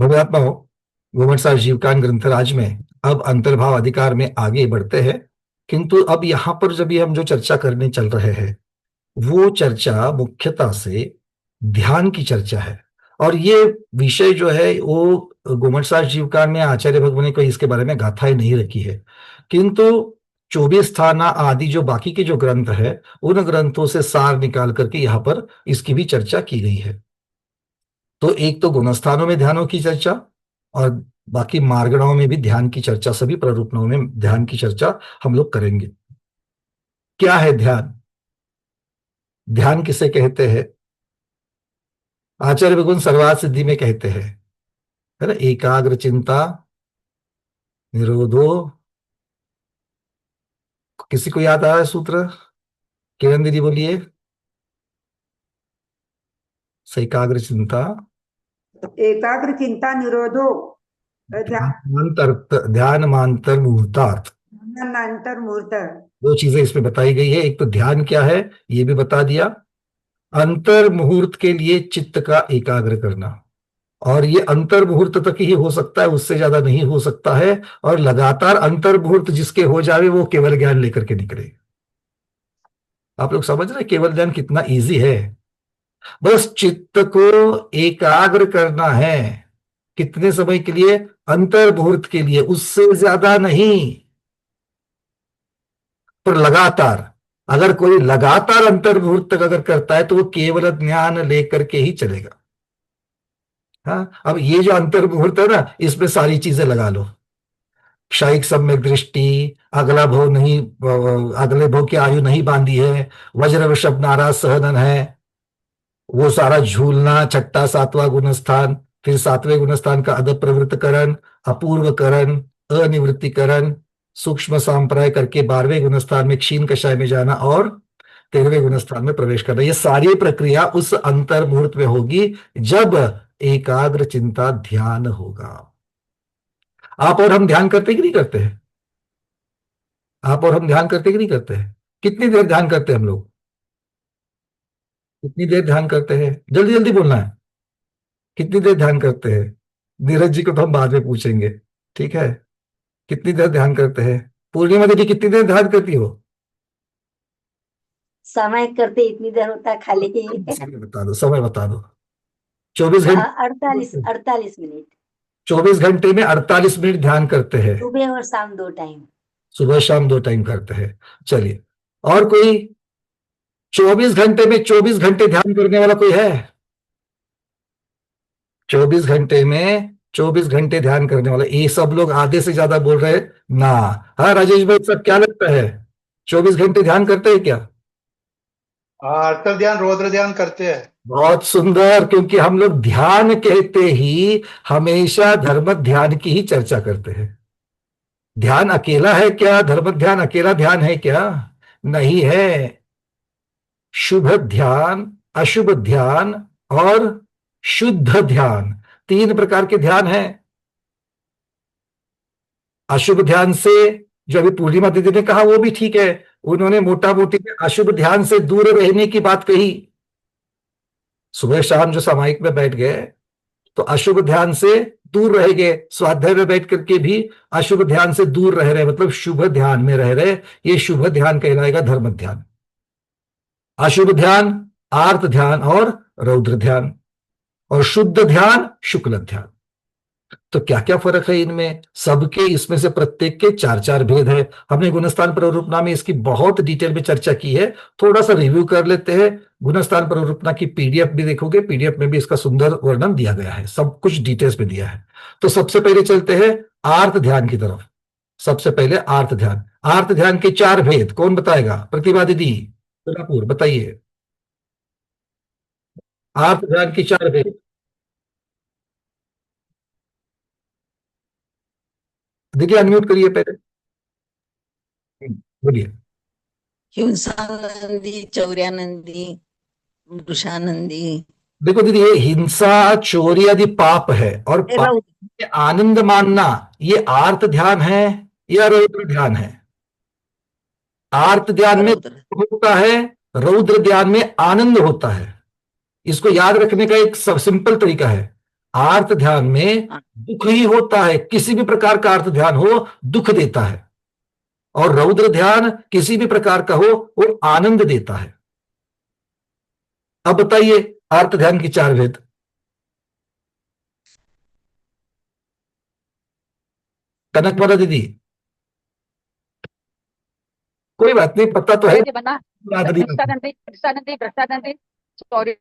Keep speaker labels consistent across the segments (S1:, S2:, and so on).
S1: भव्यात्मा हो। गोमटसार जीवकान ग्रंथराज में अब अंतर्भाव अधिकार में आगे बढ़ते हैं। किंतु अब यहां पर जब ये हम जो चर्चा करने चल रहे हैं, वो चर्चा मुख्यतः से ध्यान की चर्चा है। और ये विषय जो है वो गोमटसार जीवकान में आचार्य भगवान ने कोई इसके बारे में गाथाएं नहीं रखी है। किंतु 24 थाना आदि जो बाकी के जो ग्रंथ है, उन ग्रंथों से सार निकाल करके यहाँ पर इसकी भी चर्चा की गई है। तो एक तो गुणस्थानों में ध्यानों की चर्चा, और बाकी मार्गणाओं में भी ध्यान की चर्चा, सभी प्ररूपणाओं में ध्यान की चर्चा हम लोग करेंगे। क्या है ध्यान? ध्यान किसे कहते हैं? आचार्य भगवान सर्वार्थ सिद्धि में कहते हैं, है ना, एकाग्र चिंता निरोधो। किसी को याद आया सूत्र? किरण दीदी बोलिए। एकाग्र चिंता,
S2: एकाग्र चिंता निरोधो
S1: ध्यान मांतर मुहूर्तार्थ।
S2: ध्यानांतर मुहूर्त।
S1: दो चीजें इसमें बताई गई है। एक तो ध्यान क्या है, ये भी बता दिया। अंतर मुहूर्त के लिए चित्त का एकाग्र करना, और ये अंतर मुहूर्त तक ही हो सकता है, उससे ज्यादा नहीं हो सकता है। और लगातार अंतर मुहूर्त जिसके हो जावे वो केवल ज्ञान लेकर के निकले। आप लोग समझ रहे हैं केवल ज्ञान कितना इजी है? बस चित्त को एकाग्र करना है। कितने समय के लिए? अंतर मुहूर्त के लिए, उससे ज्यादा नहीं। पर लगातार, अगर कोई लगातार अंतर मुहूर्त तक अगर करता है तो वो केवल ज्ञान लेकर के ही चलेगा। हाँ, अब ये जो अंतर मुहूर्त है ना, इसमें सारी चीजें लगा लो। क्षयिक सम्यक दृष्टि, अगला भव नहीं, अगले भव की आयु नहीं बांधी है, वज्र वृषभ नाराज सहनन है, वो सारा झूलना, छठा सातवां गुणस्थान, फिर सातवें गुणस्थान का अदप प्रवृत्तकरण, अपूर्वकरण, अनिवृत्तिकरण, सूक्ष्म सांप्राय करके 12वें गुणस्थान में क्षीण कषाय में जाना, और 13वें गुणस्थान में प्रवेश करना। ये सारी प्रक्रिया उस अंतर मुहूर्त में होगी जब एकाग्र चिंता ध्यान होगा। आप और हम ध्यान करते कि नहीं करते हैं? आप और हम ध्यान करते कि नहीं करते हैं? कितनी देर ध्यान करते हैं हम लोग? कितनी देर ध्यान करते हैं? जल्दी जल्दी बोलना है। कितनी देर ध्यान करते हैं? नीरज जी को तो हम बाद में पूछेंगे, ठीक है? कितनी देर ध्यान करते हैं? पूर्णिमा दीदी कितनी देर ध्यान करती हो?
S3: समय करते इतनी देर होता है खाली।
S1: समय बता दो, समय बता दो। 24 घंटे।
S3: 48 48 मिनट।
S1: 24 घंटे में 48 मिनट ध्यान करते हैं।
S3: सुबह और शाम 2 टाइम।
S1: सुबह शाम 2 टाइम करते हैं। चलिए, और कोई 24 घंटे में 24 घंटे ध्यान करने वाला कोई है? 24 घंटे में 24 घंटे ध्यान करने वाला, ये सब लोग आधे से ज्यादा बोल रहे हैं ना। हाँ राजेश भाई, सब क्या लगता है? 24 घंटे ध्यान करते हैं क्या?
S4: अर्तल ध्यान, रौद्र ध्यान करते हैं।
S1: बहुत सुंदर, क्योंकि हम लोग ध्यान कहते ही हमेशा धर्म ध्यान की ही चर्चा करते हैं। ध्यान अकेला है क्या? धर्म ध्यान अकेला ध्यान है क्या? नहीं है। शुभ ध्यान, अशुभ ध्यान और शुद्ध ध्यान, 3 प्रकार के ध्यान हैं। अशुभ ध्यान से, जो अभी पूर्णिमा दीदी ने कहा वो भी ठीक है, उन्होंने मोटा मोटी अशुभ ध्यान से दूर रहने की बात कही। सुबह शाम जो सामायिक में बैठ गए तो अशुभ ध्यान से दूर रह गए, स्वाध्याय में बैठ करके भी अशुभ ध्यान से दूर रह रहे, मतलब शुभ ध्यान में रह रहे। ये शुभ ध्यान कहलाएगा, धर्म ध्यान। अशुभ ध्यान आर्त ध्यान और रौद्र ध्यान, और शुद्ध ध्यान शुक्ल ध्यान। तो क्या क्या फर्क है इनमें? सबके, इसमें से प्रत्येक के 4 4 भेद है। हमने गुणस्थान प्ररूपणा में इसकी बहुत डिटेल में चर्चा की है। थोड़ा सा रिव्यू कर लेते हैं। गुणस्थान प्ररूपणा की पीडीएफ भी देखोगे, पीडीएफ में भी इसका सुंदर वर्णन दिया गया है, सब कुछ डिटेल्स में दिया है। तो सबसे पहले चलते हैं आर्त ध्यान की तरफ। सबसे पहले आर्त ध्यान। आर्त ध्यान के 4 भेद कौन बताएगा? प्रतिभा दीदी सोलापुर, बताइए। आर्त ध्यान के 4 भेद। देखिए, अनम्यूट करिए पहले। बोलिए।
S5: हिंसानंदी, चौर्यानंदी, वृषानंदी।
S1: देखो दीदी, ये हिंसा चोरी आदि पाप है, और पाप में आनंद मानना ये आर्त ध्यान है या रौद्र ध्यान है? आर्त ध्यान में
S5: रौद्र।
S1: होता है, रौद्र ध्यान में आनंद होता है। इसको याद रखने का एक सब सिंपल तरीका है। आर्त ध्यान में दुख ही होता है, किसी भी प्रकार का आर्त ध्यान हो दुख देता है, और रौद्र ध्यान किसी भी प्रकार का हो वो आनंद देता है। अब बताइए आर्त ध्यान की चार भेद। कनक वाला दीदी, कोई बात नहीं, पता तो है, याद नहीं आता।
S6: सॉरी।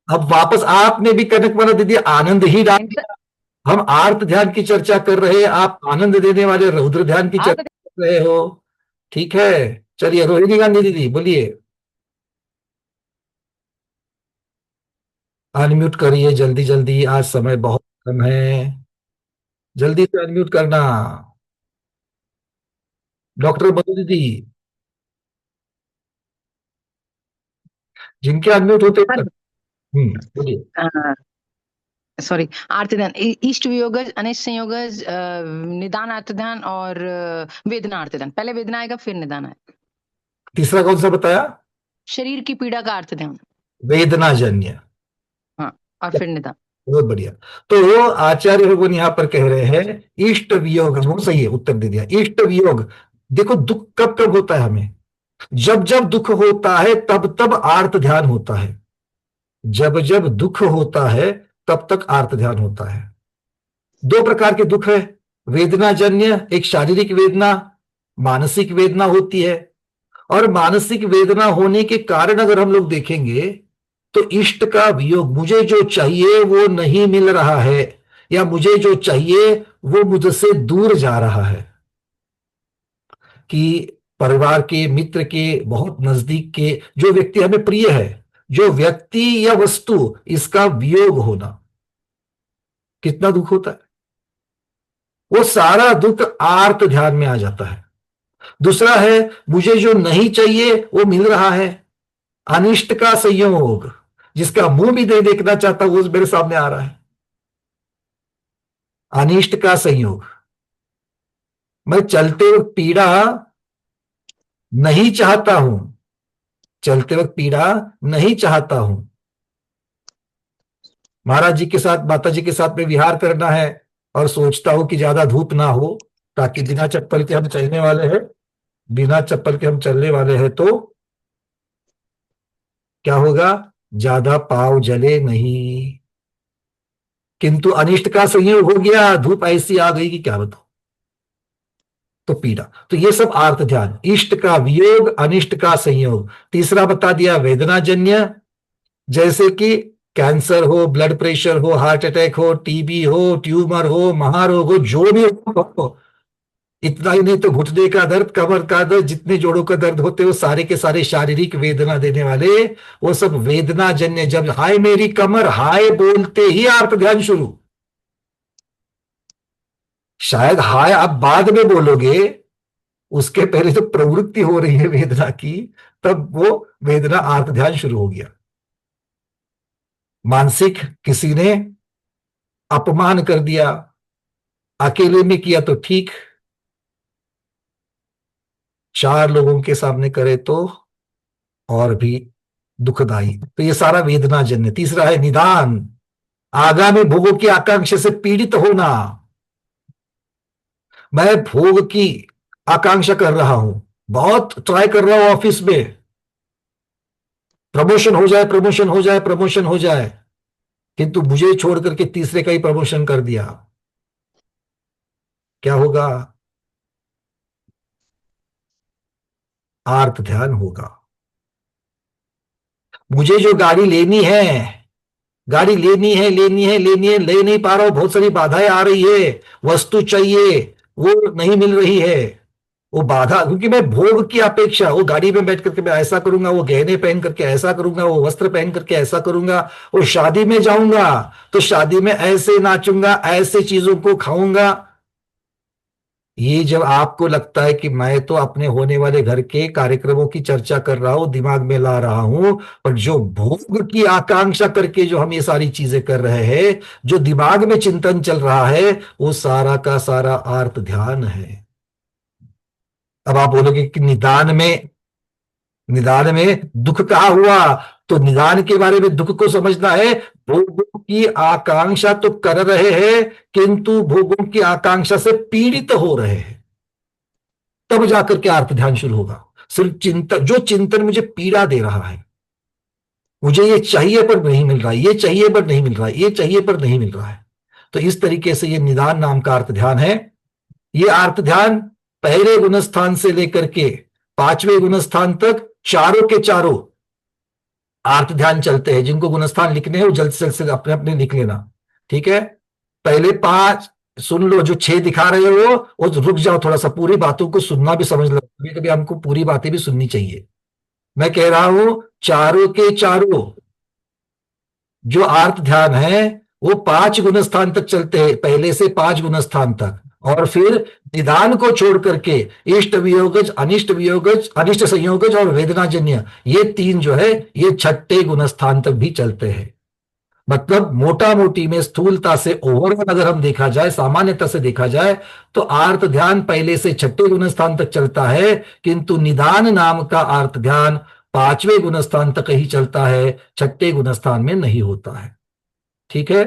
S1: अब वापस आपने भी कनक वाला दीदी आनंद ही डाल दिया। हम आर्त ध्यान की चर्चा कर रहे हैं, आप आनंद देने वाले रौद्र ध्यान की चर्चा कर रहे हो। ठीक है, चलिए रोहिणी गांधी दीदी बोलिए। अनम्यूट करिए जल्दी जल्दी, आज समय बहुत कम है, जल्दी से अनम्यूट करना। डॉक्टर मधु दीदी, जिनके अनम्यूट होते हैं बोलिए।
S6: सॉरी। आर्त ध्यान, इष्ट वियोगज, अनिष्ट संयोगज, निदान आर्त ध्यान और वेदना आर्त ध्यान। पहले वेदना आएगा फिर निदान आएगा।
S1: तीसरा कौन सा बताया?
S6: शरीर की पीड़ा का आर्त ध्यान।
S1: वेदनाजन्य।
S6: हाँ, और फिर निदान।
S1: बहुत बढ़िया। तो आचार्य भगवान यहाँ पर कह रहे हैं इष्ट वियोग, वो सही है, उत्तर दे दिया। इष्ट वियोग, देखो दुख कब कब होता है हमें? जब जब दुख होता है तब तब आर्त ध्यान होता है। जब जब दुख होता है तब तक आर्त ध्यान होता है। दो प्रकार के दुख है, वेदनाजन्य, एक शारीरिक वेदना, मानसिक वेदना होती है। और मानसिक वेदना होने के कारण अगर हम लोग देखेंगे तो इष्ट का वियोग, मुझे जो चाहिए वो नहीं मिल रहा है, या मुझे जो चाहिए वो मुझसे दूर जा रहा है। कि परिवार के, मित्र के, बहुत नजदीक के जो व्यक्ति हमें प्रिय है, जो व्यक्ति या वस्तु, इसका वियोग होना कितना दुख होता है। वो सारा दुख आर्त ध्यान में आ जाता है। दूसरा है मुझे जो नहीं चाहिए वो मिल रहा है, अनिष्ट का संयोग, जिसका मुंह भी नहीं देखना चाहता वो मेरे सामने आ रहा है। अनिष्ट का संयोग, मैं चलते वक्त पीड़ा नहीं चाहता हूं, चलते वक्त पीड़ा नहीं चाहता हूं। महाराज जी के साथ, माता जी के साथ में विहार करना है और सोचता हूं कि ज्यादा धूप ना हो, ताकि बिना चप्पल के हम चलने वाले हैं, बिना चप्पल के हम चलने वाले हैं, तो क्या होगा? ज्यादा पाँव जले नहीं। किंतु अनिष्ट का संयोग हो गया, धूप ऐसी आ गई कि क्या बताओ, तो पीड़ा। तो ये सब आर्त ध्यान, इष्ट का वियोग, अनिष्ट का संयोग। तीसरा बता दिया वेदनाजन्य, जैसे कि कैंसर हो, ब्लड प्रेशर हो, हार्ट अटैक हो, टीबी हो, ट्यूमर हो, महारोग हो, जो भी हो। इतना ही नहीं तो घुटने का दर्द, कमर का दर्द, जितने जोड़ों का दर्द होते हैं वो सारे के सारे शारीरिक वेदना देने वाले, वो सब वेदनाजन्य। जब हाय मेरी कमर, हाय बोलते ही आर्त ध्यान शुरू। शायद हाय आप बाद में बोलोगे, उसके पहले तो प्रवृत्ति हो रही है वेदना की, तब वो वेदना आर्त ध्यान शुरू हो गया। मानसिक, किसी ने अपमान कर दिया, अकेले में किया तो ठीक, चार लोगों के सामने करे तो और भी दुखदाई, तो ये सारा वेदनाजन्य। तीसरा है निदान, आगामी भोगों की आकांक्षा से पीड़ित होना। मैं भोग की आकांक्षा कर रहा हूं, बहुत ट्राई कर रहा हूं ऑफिस में, प्रमोशन हो जाए, प्रमोशन हो जाए, प्रमोशन हो जाए, किंतु मुझे छोड़ करके तीसरे का ही प्रमोशन कर दिया, क्या होगा? आर्त ध्यान होगा। मुझे जो गाड़ी लेनी है, गाड़ी लेनी है, लेनी है, लेनी है, ले नहीं पा रहा हूं, बहुत सारी बाधाएं आ रही है, वस्तु चाहिए वो नहीं मिल रही है, वो बाधा, क्योंकि मैं भोग की अपेक्षा, वो गाड़ी में बैठ करके मैं ऐसा करूंगा, वो गहने पहन करके ऐसा करूंगा, वो वस्त्र पहन करके ऐसा करूंगा, वो शादी में जाऊंगा तो शादी में ऐसे नाचूंगा, ऐसे चीजों को खाऊंगा। ये जब आपको लगता है कि मैं तो अपने होने वाले घर के कार्यक्रमों की चर्चा कर रहा हूं, दिमाग में ला रहा हूं, पर जो भोग की आकांक्षा करके जो हम ये सारी चीजें कर रहे हैं, जो दिमाग में चिंतन चल रहा है, वो सारा का सारा आर्त ध्यान है। अब आप बोलोगे कि निदान में, निदान में दुख कहाँ हुआ? तो निदान के बारे में दुख को समझना है, भोगों की आकांक्षा तो कर रहे हैं, किंतु भोगों की आकांक्षा से पीड़ित हो रहे हैं, तब जाकर के आर्त ध्यान शुरू होगा। सिर्फ चिंतन, जो चिंतन मुझे पीड़ा दे रहा है, मुझे ये चाहिए पर नहीं मिल रहा है, ये चाहिए पर नहीं मिल रहा है, ये चाहिए पर नहीं मिल रहा है, तो इस तरीके से ये निदान नाम का अर्थ ध्यान है। ये अर्थ ध्यान पहले गुणस्थान से लेकर के पांचवें गुणस्थान तक चारों के चारों अर्थ ध्यान चलते हैं। जिनको गुणस्थान लिखने हैं वो जल्द से अपने अपने लिख लेना, ठीक है। पहले 5 सुन लो, जो 6 दिखा रहे हो वो रुक जाओ थोड़ा सा, पूरी बातों को सुनना भी समझ लो, कभी कभी हमको पूरी बातें भी सुननी चाहिए। मैं कह रहा हूं चारों के चारों जो आर्त ध्यान है वो 5 गुणस्थान तक चलते हैं, पहले से 5 गुणस्थान तक, और फिर निदान को छोड़ करके इष्ट वियोगज, अनिष्ट वियोगज, अनिष्ट संयोगज और वेदनाजन्य, ये 3 जो है ये 6ठे गुणस्थान तक भी चलते हैं। मतलब मोटा मोटी में स्थूलता से ओवरऑल अगर हम देखा जाए, सामान्यता से देखा जाए, तो आर्त ध्यान पहले से 6ठे गुणस्थान तक चलता है, किंतु निदान नाम का आर्त ध्यान 5वें गुणस्थान तक ही चलता है, 6ठे गुणस्थान में नहीं होता है। ठीक है,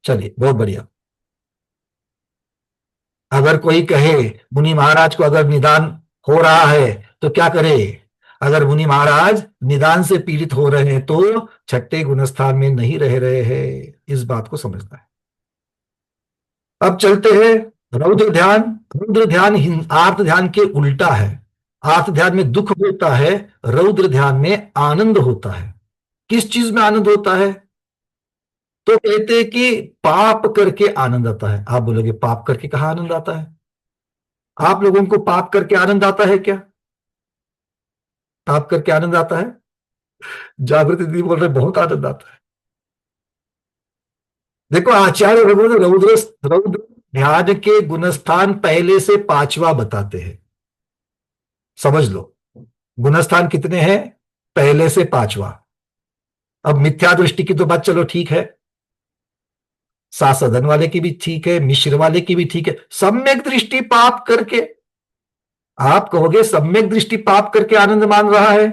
S1: चलिए बहुत बढ़िया। अगर कोई कहे मुनि महाराज को अगर निदान हो रहा है तो क्या करे, अगर मुनि महाराज निदान से पीड़ित हो रहे हैं तो 6ठे गुणस्थान में नहीं रह रहे हैं, इस बात को समझना है। अब चलते हैं रौद्र ध्यान। रौद्र ध्यान आर्त ध्यान के उल्टा है। आर्त ध्यान में दुख होता है, रौद्र ध्यान में आनंद होता है। किस चीज में आनंद होता है? तो कहते हैं कि पाप करके आनंद आता है। आप बोलोगे पाप करके कहां आनंद आता है? आप लोगों को पाप करके आनंद आता है क्या? पाप करके आनंद आता है? जागृति दीदी बोल रहे बहुत आनंद आता है। देखो आचार्य रघुवर रौद्र रौद्र ध्यान के गुणस्थान पहले से 5वां बताते हैं। समझ लो गुणस्थान कितने हैं? पहले से 5वां। अब मिथ्या दृष्टि की तो बात चलो ठीक है, सासदन वाले की भी ठीक है, मिश्र वाले की भी ठीक है। सम्यक दृष्टि पाप करके, आप कहोगे सम्यक दृष्टि पाप करके आनंद मान रहा है,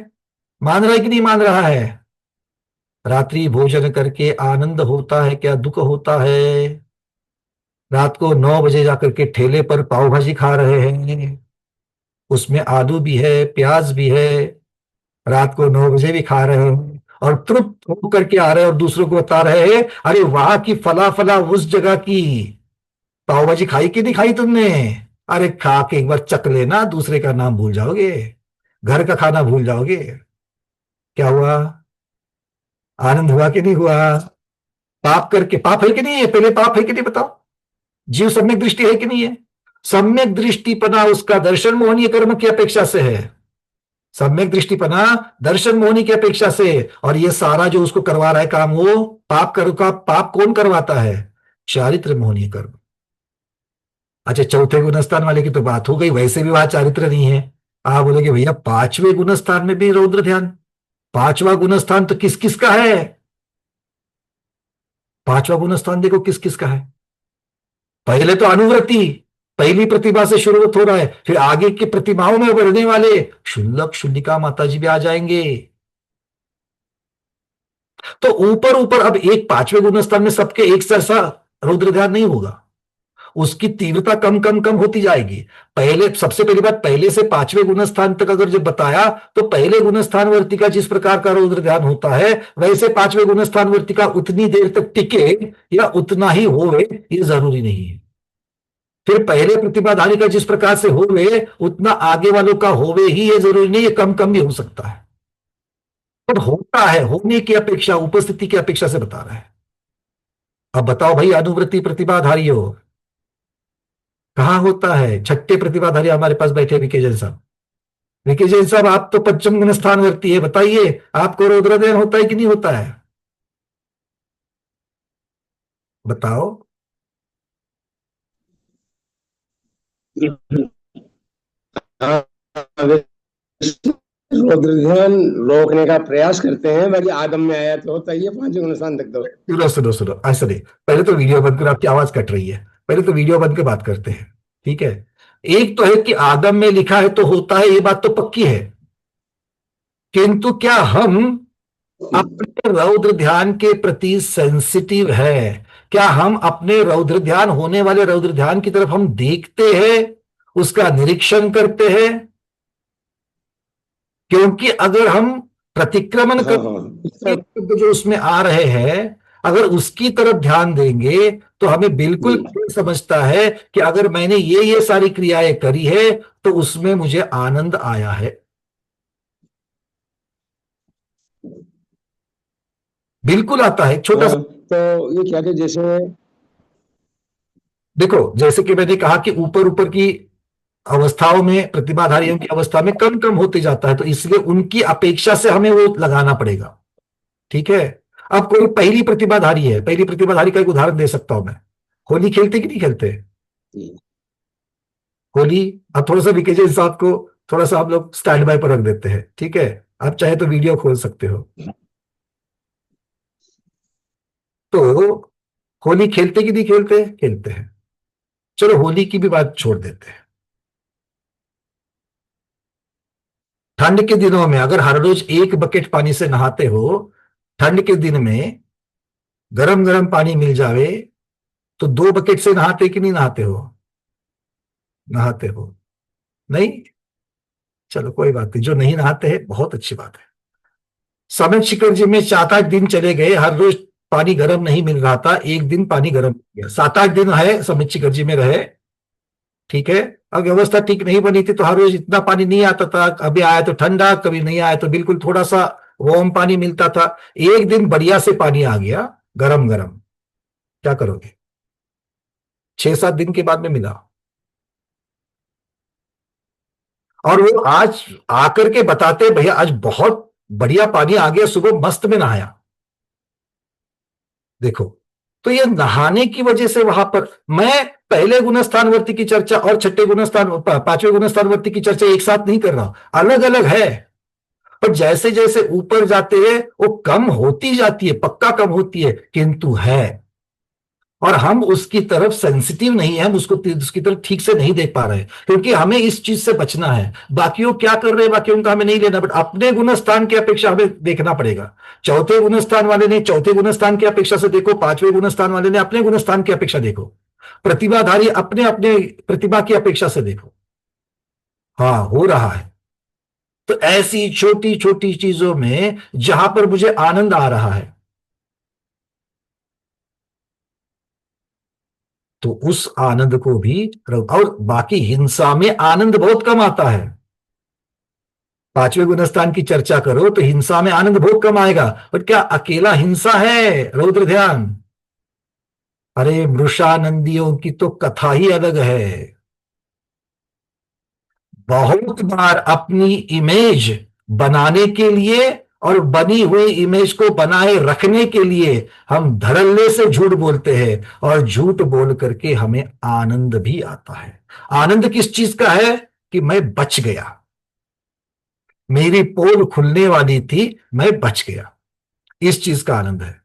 S1: मान रहा है कि नहीं मान रहा है? रात्रि भोजन करके आनंद होता है क्या दुख होता है? रात को 9 बजे जाकर के ठेले पर पाव भाजी खा रहे हैं, उसमें आलू भी है, प्याज भी है, रात को 9 बजे भी खा रहे हैं और तृप्त होकर के आ रहे हैं और दूसरों को बता रहे हैं अरे वहां की फला फला उस जगह की पाव भाजी खाई कि नहीं खाई तुमने? अरे खा के एक बार चक लेना, दूसरे का नाम भूल जाओगे, घर का खाना भूल जाओगे। क्या हुआ? आनंद हुआ कि नहीं हुआ? पाप करके, पाप है कि नहीं है? पहले पाप है कि नहीं बताओ? जीव सम्यक दृष्टि है कि नहीं है? सम्यक दृष्टिपना उसका दर्शन मोहनीय कर्म की अपेक्षा से है। सम्यक दृष्टिपना दर्शन मोहनी की अपेक्षा से, और ये सारा जो उसको करवा रहा है काम वो पाप कर्म का, पाप कौन करवाता है? चारित्र मोहनीय कर्म। अच्छा चौथे गुणस्थान वाले की तो बात हो गई, वैसे भी वहां चारित्र नहीं है। आप बोलोगे भैया 5वें गुणस्थान में भी रौद्र ध्यान, 5वां गुणस्थान तो किस किस का है? 5वां गुणस्थान देखो किस किस का है। पहले तो अनुवृत्ति, पहली प्रतिभा से शुरुआत हो रहा है, फिर आगे की प्रतिभाओं में बढ़ने वाले शुल्लक शुल्लिका माता जी भी आ जाएंगे। तो ऊपर ऊपर अब एक 5वें गुणस्थान में सबके एक जैसा रौद्र ध्यान नहीं होगा, उसकी तीव्रता कम कम कम होती जाएगी। पहले सबसे पहली बात, पहले से 5वें गुणस्थान तक अगर जब बताया तो पहले गुणस्थान वर्ती का जिस प्रकार का रौद्र ध्यान होता है वैसे 5वें गुणस्थान वर्ती का उतनी देर तक टिके या उतना ही होवे ये जरूरी नहीं है। फिर पहले प्रतिभाधारी का जिस प्रकार से होवे उतना आगे वालों का होवे ही ये जरूरी नहीं है, कम कम भी हो सकता है, पर होता है, होने की अपेक्षा, उपस्थिति की अपेक्षा से बता रहा है। अब बताओ भाई अनुवृत्ति प्रतिभाधारी हो कहां होता है? 6ठे प्रतिभाधारी हमारे पास बैठे विके जैन साहब। विके जैन साहब आप तो 5वें गुणस्थान वर्ती है, बताइए आपको रौद्र ध्यान होता है कि नहीं होता है? बताओ।
S7: रौद्र ध्यान रोकने का प्रयास करते हैं, बाकी आदम में आया तो होता ही है 5वें गुणस्थान तक। तो
S1: सुनो सुनो सुनो, ऐसा नहीं, पहले तो वीडियो बंद करो, आपकी आवाज कट रही है, पहले तो वीडियो बंद के बात करते हैं, ठीक है। एक तो है कि आदम में लिखा है तो होता है, ये बात तो पक्की है, किंतु क्या हम अपने रौद्र ध्यान के प्रति सेंसिटिव है? क्या हम अपने रौद्र ध्यान, होने वाले रौद्र ध्यान की तरफ हम देखते हैं, उसका निरीक्षण करते हैं? क्योंकि अगर हम प्रतिक्रमण
S7: हाँ
S1: करके
S7: हाँ
S1: शब्द जो उसमें आ रहे हैं, अगर उसकी तरफ ध्यान देंगे तो हमें बिल्कुल क्लियर समझता है कि अगर मैंने ये सारी क्रियाएं करी है तो उसमें मुझे आनंद आया है। बिल्कुल आता है। छोटा सा
S7: तो ये क्या कि जैसे
S1: देखो, जैसे कि मैंने कहा कि ऊपर ऊपर की अवस्थाओं में, प्रतिभाधारियों की अवस्था में कम कम होते जाता है, तो इसलिए उनकी अपेक्षा से हमें वो लगाना पड़ेगा। ठीक है। अब कोई पहली प्रतिभाधारी है, पहली प्रतिभाधारी का एक उदाहरण दे सकता हूं मैं। होली खेलते कि नहीं खेलते? होली। अब थोड़ा सा विकेजय साहब को थोड़ा सा हम लोग स्टैंड बाय पर रख देते हैं, ठीक है? आप चाहे तो वीडियो खोल सकते हो। तो होली खेलते कि नहीं खेलते? खेलते हैं। चलो होली की भी बात छोड़ देते हैं। ठंड के दिनों में अगर हर रोज एक बकेट पानी से नहाते हो, ठंड के दिन में गरम गरम पानी मिल जावे तो 2 बकेट से नहाते कि नहीं नहाते हो? नहाते हो? नहीं? चलो कोई बात नहीं, जो नहीं नहाते हैं बहुत अच्छी बात है। समित शिखर जी में 7-8 दिन चले गए, हर रोज पानी गर्म नहीं मिल रहा था, एक दिन पानी गर्म हो गया। 7-8 दिन है समित शिखर जी में रहे, ठीक है। अब व्यवस्था ठीक नहीं बनी थी तो हर रोज इतना पानी नहीं आता था, कभी आया तो ठंडा, कभी नहीं आया तो बिल्कुल थोड़ा सा वार्म पानी मिलता था। एक दिन बढ़िया से पानी आ गया, गरम गरम। क्या करोगे? 6-7 दिन के बाद में मिला, और वो आज आकर के बताते भैया आज बहुत बढ़िया पानी आ गया, सुबह मस्त में नहाया। देखो, तो ये नहाने की वजह से वहां पर मैं पहले गुणस्थानवर्ती की चर्चा और छठे गुणस्थान, पांचवें गुणस्थानवर्ती की चर्चा एक साथ नहीं कर रहा, अलग अलग है। और जैसे जैसे ऊपर जाते हैं वो कम होती जाती है, पक्का कम होती है, किंतु है। और हम उसकी तरफ सेंसिटिव नहीं है, हम उसकी तरफ ठीक से नहीं देख पा रहे हैं, क्योंकि हमें इस चीज से बचना है। बाकियों क्या कर रहे हैं, बाकियों का हमें नहीं लेना, बट अपने गुणस्थान की अपेक्षा हमें देखना पड़ेगा। चौथे गुणस्थान वाले ने चौथे गुणस्थान की अपेक्षा से देखो, पांचवें गुणस्थान वाले ने अपने गुणस्थान की अपेक्षा देखो, प्रतिभाधारी अपने अपने प्रतिभा की अपेक्षा से देखो। हाँ, हो रहा है। तो ऐसी छोटी छोटी चीजों में जहां पर मुझे आनंद आ रहा है, तो उस आनंद को भी, और बाकी हिंसा में आनंद बहुत कम आता है। पांचवें गुणस्थान की चर्चा करो तो हिंसा में आनंद बहुत कम आएगा, बट क्या अकेला हिंसा है रौद्र ध्यान? अरे मृषानंदियों की तो कथा ही अलग है। बहुत बार अपनी इमेज बनाने के लिए और बनी हुई इमेज को बनाए रखने के लिए हम धड़ल्ले से झूठ बोलते हैं, और झूठ बोल करके हमें आनंद भी आता है। आनंद किस चीज का है? कि मैं बच गया, मेरी पोल खुलने वाली थी, मैं बच गया, इस चीज का आनंद है।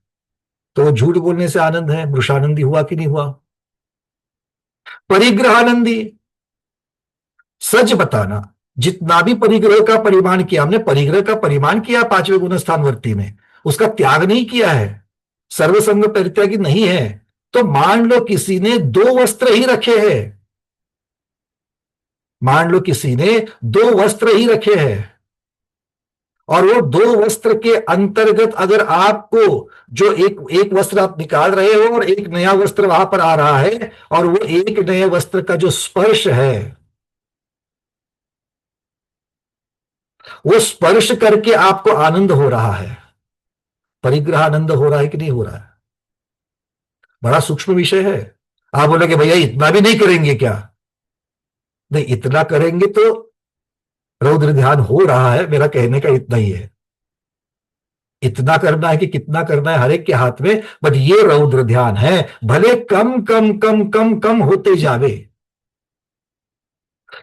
S1: तो झूठ बोलने से आनंद है। मृषानंदी हुआ कि नहीं हुआ? परिग्रहानंदी, सच बताना। जितना भी परिग्रह का परिमाण किया हमने, परिग्रह का परिमाण किया पांचवें गुणस्थानवर्ती में, उसका त्याग नहीं किया है, सर्वसंग परित्यागी नहीं है। तो मान लो किसी ने 2 वस्त्र ही रखे हैं, मान लो किसी ने 2 वस्त्र ही रखे हैं, और वो 2 वस्त्र के अंतर्गत अगर आपको जो एक एक वस्त्र आप निकाल रहे हो और एक नया वस्त्र वहां पर आ रहा है, और वो एक नए वस्त्र का जो स्पर्श है, वो स्पर्श करके आपको आनंद हो रहा है, परिग्रह आनंद हो रहा है कि नहीं हो रहा है? बड़ा सूक्ष्म विषय है। आप बोलोगे भैया इतना भी नहीं करेंगे क्या? नहीं, इतना करेंगे तो रौद्र ध्यान हो रहा है, मेरा कहने का इतना ही है। इतना करना है कि कितना करना है हर एक के हाथ में, बट ये रौद्र ध्यान है, भले कम कम कम कम कम होते जावे।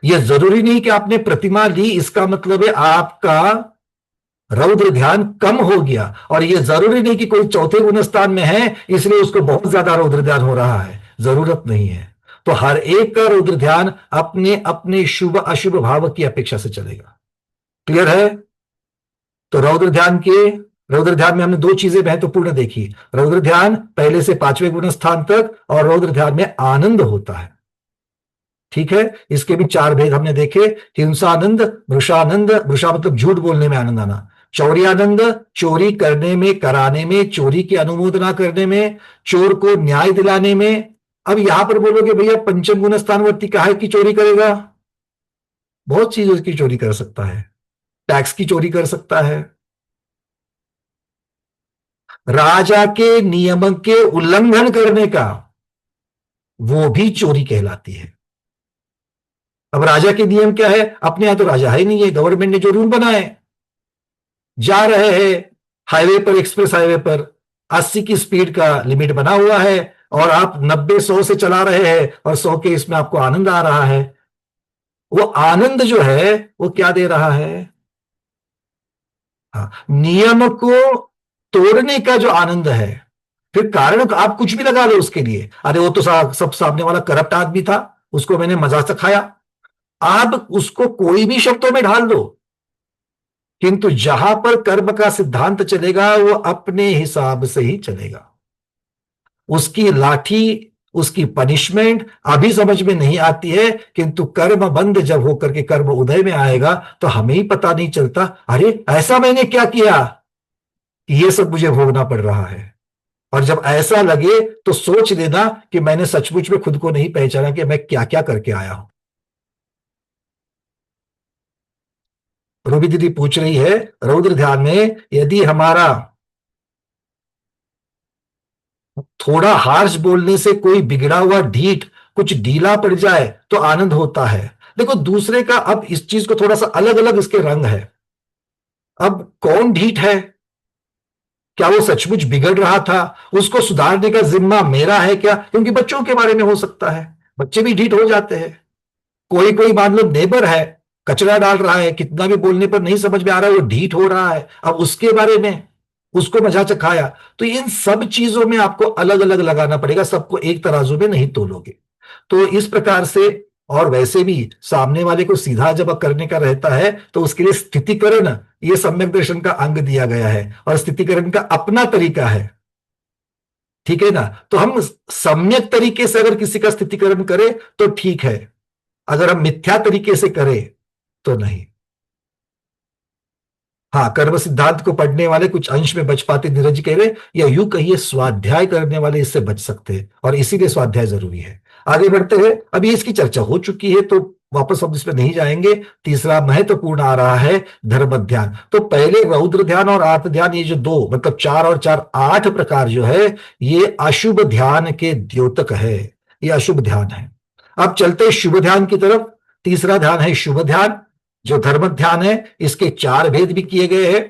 S1: ये जरूरी नहीं कि आपने प्रतिमा ली इसका मतलब है आपका रौद्र ध्यान कम हो गया, और ये जरूरी नहीं कि कोई चौथे गुणस्थान में है इसलिए उसको बहुत ज्यादा रौद्र ध्यान हो रहा है, जरूरत नहीं है। तो हर एक का रौद्र ध्यान अपने अपने शुभ अशुभ भाव की अपेक्षा से चलेगा। क्लियर है? तो रौद्र ध्यान के रौद्र ध्यान में हमने दो चीजें महत्वपूर्ण देखी। रौद्र ध्यान पहले से पांचवें गुण स्थान तक, और रौद्र ध्यान में आनंद होता है। ठीक है, इसके भी चार भेद हमने देखे। हिंसानंद, मृषानंद, मृषा मतलब झूठ बोलने में आनंद आना, चौर्यानंद चोरी करने में, कराने में, चोरी की अनुमोदना करने में, चोर को न्याय दिलाने में। अब यहां पर बोलोगे भैया पंचम गुण स्थानवर्ती काहे की चोरी करेगा? बहुत चीजों की चोरी कर सकता है, टैक्स की चोरी कर सकता है, राजा के नियम के उल्लंघन करने का, वो भी चोरी कहलाती है। अब राजा के नियम क्या है? अपने यहां तो राजा है नहीं है, गवर्नमेंट ने जो रूल बनाए, जा रहे हैं हाईवे पर, एक्सप्रेस हाईवे पर 80 की स्पीड का लिमिट बना हुआ है और आप 90-100 से चला रहे हैं और 100 के इसमें आपको आनंद आ रहा है। वो आनंद जो है वो क्या दे रहा है? हाँ, नियम को तोड़ने का जो आनंद है। फिर कारण तो आप कुछ भी लगा लो उसके लिए, अरे वो तो सब सामने वाला करप्ट आदमी था, उसको मैंने मजाक से खाया, आप उसको कोई भी शब्दों में ढाल दो, किंतु जहां पर कर्म का सिद्धांत चलेगा वो अपने हिसाब से ही चलेगा। उसकी लाठी, उसकी पनिशमेंट अभी समझ में नहीं आती है, किंतु कर्म बंद जब होकर के कर्म उदय में आएगा तो हमें ही पता नहीं चलता, अरे ऐसा मैंने क्या किया कि ये सब मुझे भोगना पड़ रहा है। और जब ऐसा लगे तो सोच लेना कि मैंने सचमुच में खुद को नहीं पहचाना कि मैं क्या क्या करके आया हूं। रूबी दीदी पूछ रही है, रौद्र ध्यान में यदि हमारा थोड़ा हार्श बोलने से कोई बिगड़ा हुआ ढीठ कुछ ढीला पड़ जाए तो आनंद होता है। देखो दूसरे का, अब इस चीज को थोड़ा सा अलग अलग इसके रंग है। अब कौन ढीठ है? क्या वो सचमुच बिगड़ रहा था? उसको सुधारने का जिम्मा मेरा है क्या? क्योंकि बच्चों के बारे में हो सकता है, बच्चे भी ढीठ हो जाते हैं। कोई कोई मान लो नेबर है, कचरा डाल रहा है, कितना भी बोलने पर नहीं समझ में आ रहा है, वो ढीठ हो रहा है, अब उसके बारे में उसको मजा चखाया। तो इन सब चीजों में आपको अलग अलग लगाना पड़ेगा, सबको एक तराजू में नहीं तोलोगे। तो इस प्रकार से, और वैसे भी सामने वाले को सीधा जब करने का रहता है तो उसके लिए स्थितिकरण, ये सम्यक दर्शन का अंग दिया गया है और स्थितिकरण का अपना तरीका है। ठीक है ना? तो हम सम्यक तरीके से अगर किसी का स्थितिकरण करें तो ठीक है, अगर हम मिथ्या तरीके से करें तो नहीं। हाँ, कर्म सिद्धांत को पढ़ने वाले कुछ अंश में बच पाते, नीरज कह रहे, या यूं कहिए स्वाध्याय करने वाले इससे बच सकते हैं, और इसीलिए स्वाध्याय जरूरी है। आगे बढ़ते हैं, अभी इसकी चर्चा हो चुकी है तो वापस हम इस पर नहीं जाएंगे। तीसरा महत्वपूर्ण आ रहा है धर्म ध्यान। तो पहले रौद्र ध्यान और आर्त ध्यान, ये जो दो मतलब 4 और 4 8 प्रकार जो है, ये अशुभ ध्यान के द्योतक है, ये अशुभ ध्यान है। अब चलते हैं शुभ ध्यान की तरफ। तीसरा ध्यान है शुभ ध्यान, जो धर्म ध्यान है। इसके 4 भेद भी किए गए हैं